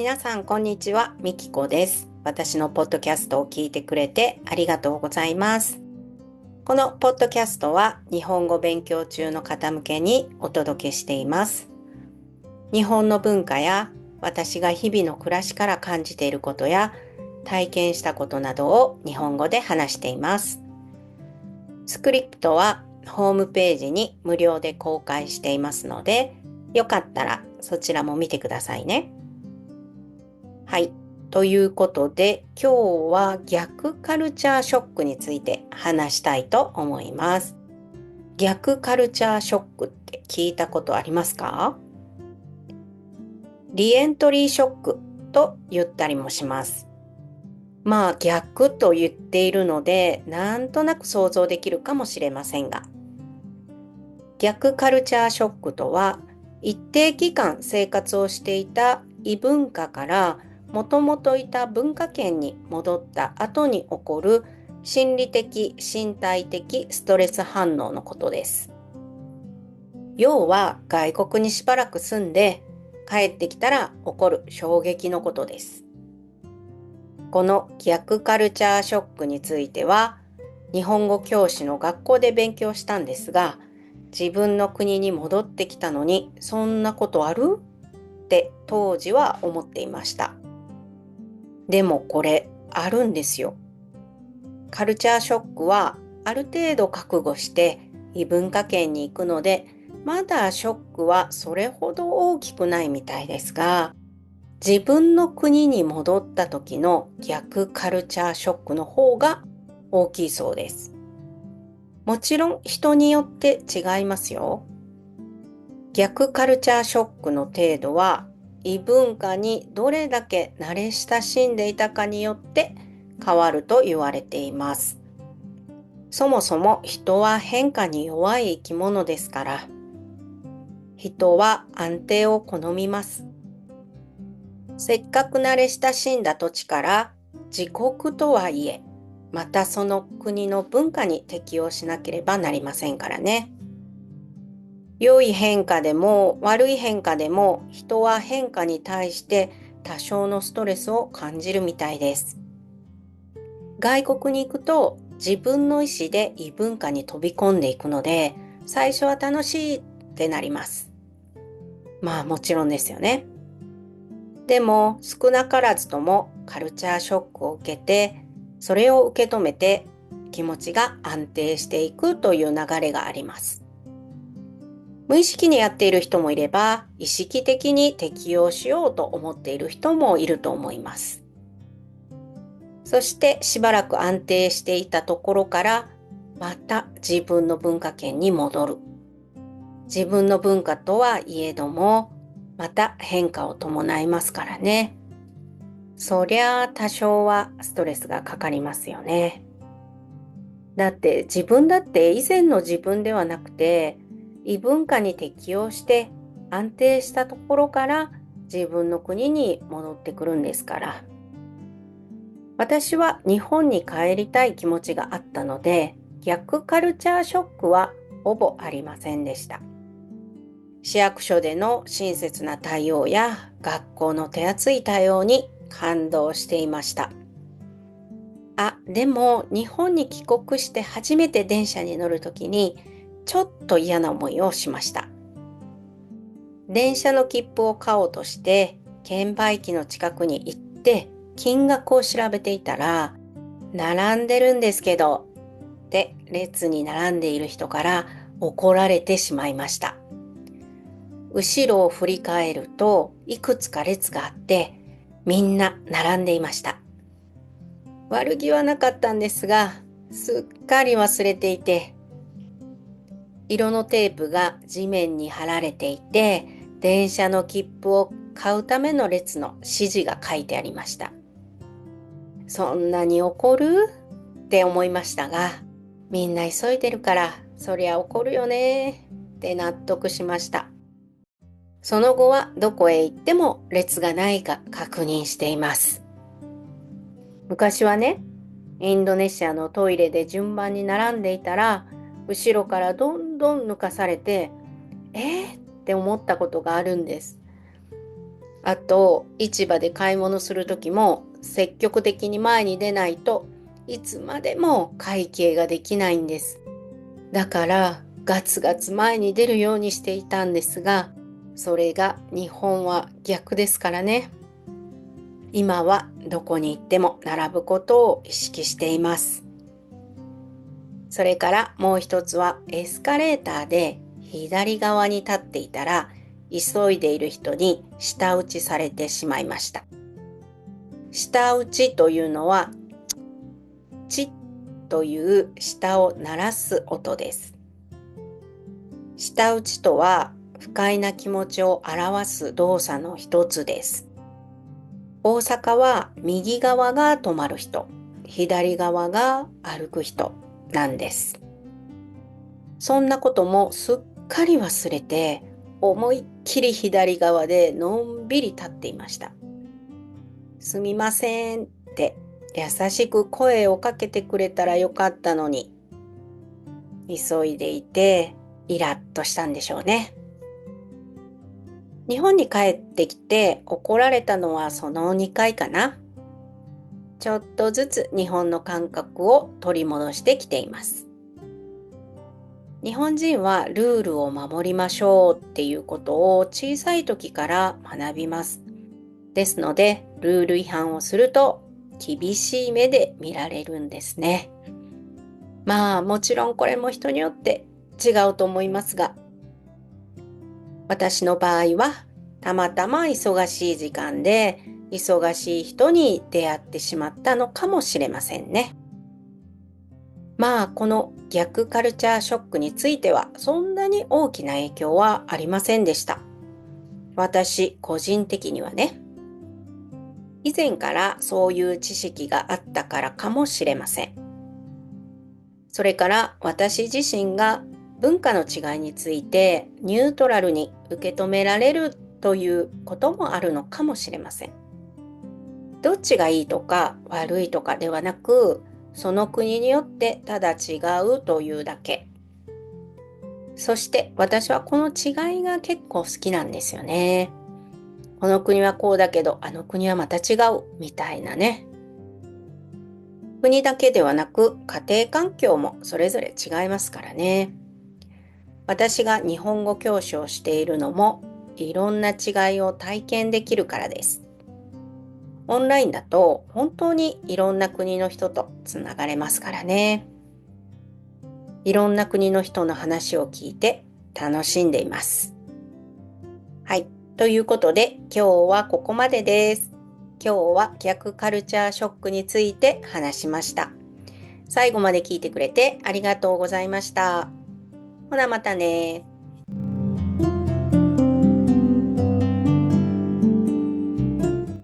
皆さんこんにちは、みきこです。私のポッドキャストを聞いてくれてありがとうございます。このポッドキャストは日本語勉強中の方向けにお届けしています。日本の文化や私が日々の暮らしから感じていることや体験したことなどを日本語で話しています。スクリプトはホームページに無料で公開していますので、よかったらそちらも見てくださいね。はい。ということで、今日は逆カルチャーショックについて話したいと思います。逆カルチャーショックって聞いたことありますか？リエントリーショックと言ったりもします。まあ逆と言っているので、なんとなく想像できるかもしれませんが、逆カルチャーショックとは、一定期間生活をしていた異文化からもともといた文化圏に戻った後に起こる心理的・身体的ストレス反応のことです。要は外国にしばらく住んで帰ってきたら起こる衝撃のことです。この逆カルチャーショックについては、日本語教師の学校で勉強したんですが、自分の国に戻ってきたのにそんなことある？って当時は思っていました。でもこれあるんですよ。カルチャーショックはある程度覚悟して異文化圏に行くので、まだショックはそれほど大きくないみたいですが、自分の国に戻った時の逆カルチャーショックの方が大きいそうです。もちろん人によって違いますよ。逆カルチャーショックの程度は異文化にどれだけ慣れ親しんでいたかによって変わると言われています。そもそも人は変化に弱い生き物ですから、人は安定を好みます。せっかく慣れ親しんだ土地から自国とはいえ、またその国の文化に適応しなければなりませんからね。良い変化でも悪い変化でも人は変化に対して多少のストレスを感じるみたいです。外国に行くと自分の意思で異文化に飛び込んでいくので、最初は楽しいってなります。まあもちろんですよね。でも少なからずともカルチャーショックを受けて、それを受け止めて気持ちが安定していくという流れがあります。無意識にやっている人もいれば、意識的に適応しようと思っている人もいると思います。そしてしばらく安定していたところから、また自分の文化圏に戻る。自分の文化とはいえども、また変化を伴いますからね。そりゃあ多少はストレスがかかりますよね。だって自分だって以前の自分ではなくて、異文化に適応して安定したところから自分の国に戻ってくるんですから。私は日本に帰りたい気持ちがあったので、逆カルチャーショックはほぼありませんでした。市役所での親切な対応や学校の手厚い対応に感動していました。でも日本に帰国して初めて電車に乗るときにちょっと嫌な思いをしました。電車の切符を買おうとして券売機の近くに行って金額を調べていたら、並んでるんですけどって列に並んでいる人から怒られてしまいました。後ろを振り返るといくつか列があってみんな並んでいました。悪気はなかったんですが、すっかり忘れていて、色のテープが地面に貼られていて、電車の切符を買うための列の指示が書いてありました。そんなに怒る？って思いましたが、みんな急いでるから、そりゃ怒るよねって納得しました。その後はどこへ行っても列がないか確認しています。昔はね、インドネシアのトイレで順番に並んでいたら、後ろからどんどん抜かされて、って思ったことがあるんです。あと、市場で買い物するときも積極的に前に出ないといつまでも会計ができないんです。だからガツガツ前に出るようにしていたんですが、それが日本は逆ですからね。今はどこに行っても並ぶことを意識しています。それからもう一つはエスカレーターで左側に立っていたら急いでいる人に舌打ちされてしまいました。舌打ちというのはチッという舌を鳴らす音です。舌打ちとは不快な気持ちを表す動作の一つです。大阪は右側が止まる人、左側が歩く人なんです。そんなこともすっかり忘れて、思いっきり左側でのんびり立っていました。すみませんって優しく声をかけてくれたらよかったのに、急いでいてイラッとしたんでしょうね。日本に帰ってきて怒られたのはその2回かな。ちょっとずつ日本の感覚を取り戻してきています。日本人はルールを守りましょうっていうことを小さい時から学びます。ですので、ルール違反をすると厳しい目で見られるんですね。まあもちろんこれも人によって違うと思いますが、私の場合はたまたま忙しい時間で忙しい人に出会ってしまったのかもしれませんね。まあこの逆カルチャーショックについてはそんなに大きな影響はありませんでした。私個人的にはね、以前からそういう知識があったからかもしれません。それから私自身が文化の違いについてニュートラルに受け止められるということもあるのかもしれません。どっちがいいとか悪いとかではなく、その国によってただ違うというだけ。そして私はこの違いが結構好きなんですよね。この国はこうだけど、あの国はまた違うみたいなね。国だけではなく家庭環境もそれぞれ違いますからね。私が日本語教師をしているのもいろんな違いを体験できるからです。オンラインだと本当にいろんな国の人とつながれますからね。いろんな国の人の話を聞いて楽しんでいます。はい。ということで今日はここまでです。今日は逆カルチャーショックについて話しました。最後まで聞いてくれてありがとうございました。ほなまたね。